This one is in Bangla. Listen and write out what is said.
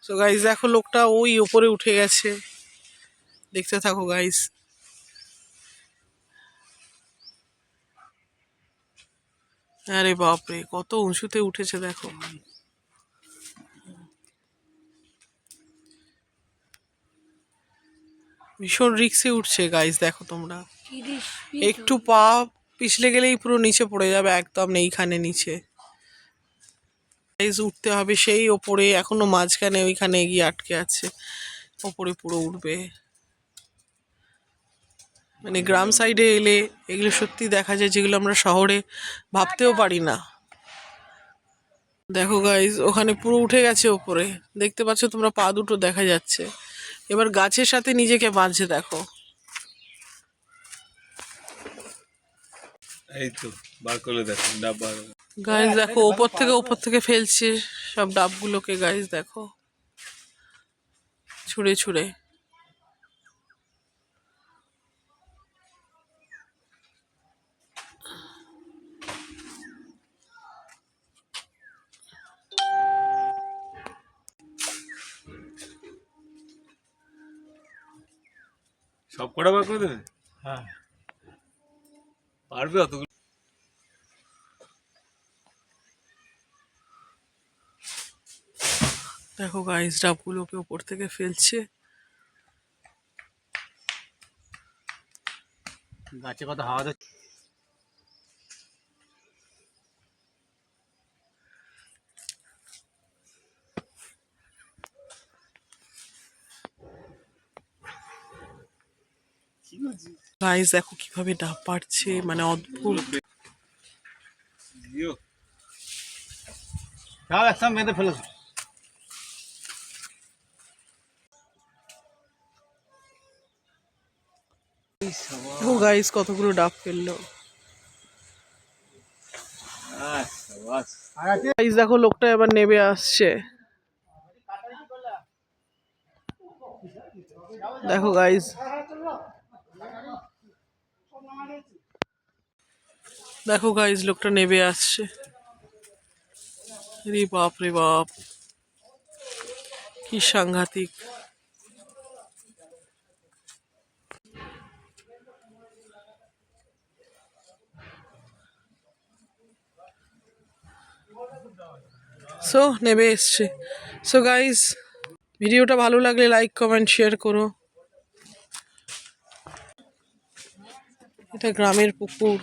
তো গাইস দেখো লোকটা ওই উপরে উঠে গেছে, দেখতে থাকো গাইস। আরে বাপরে কত উঁচুতে উঠেছে দেখো। ভীষণ রিক্সে উঠছে গাইস, দেখো তোমরা একটু পা পিছলে গেলেই পুরো নিচে পড়ে যাবে, একদম এইখানে নিচে। গাইস উঠতে হবে সেই ওপরে, এখনো মাঝখানে ওইখানে গিয়ে আটকে আছে, ওপরে পুরো উঠবে। মানে গ্রাম সাইডে এলে এগুলো সত্যি দেখা যায়, যেগুলো আমরা শহরে ভাবতেও পারি না। দেখো গাইস ওখানে পুরো উঠে গেছে ওপরে, দেখতে পাচ্ছ তোমরা, পা দুটো দেখা যাচ্ছে। এবার গাছের সাথে নিজেকে বাঁধছে দেখো। এই তো বার করলে দেখো ডাব বার। গাইস দেখো ওপর থেকে ফেলছে সব ডাবগুলোকে, গাইস দেখো ছুঁড়ে ছুঁড়ে। সব কটা বার করে দেবে? হ্যাঁ পারবে অতগুলো? দেখো গাইস ডাবগুলোকে ওপর থেকে ফেলছে। গাছে কত হাওয়া দিচ্ছে। গাইস দেখো কিভাবে ডাব পাড়ছে, মানে অদ্ভুত। একদম বেঁধে ফেলেছো। দেখো গাইস কতগুলো ডাব ফেললো। গাইস দেখো লোকটা এবার নেমে আসছে, দেখো গাইস। দেখো গাইস লোকটা নেমে আসছে। রে বাপ রে বাপ, কি সাংঘাতিক। সো নেমে এসছে। সো গাইস ভিডিওটা ভালো লাগলে লাইক কমেন্ট শেয়ার করো। এটা গ্রামের পুকুর।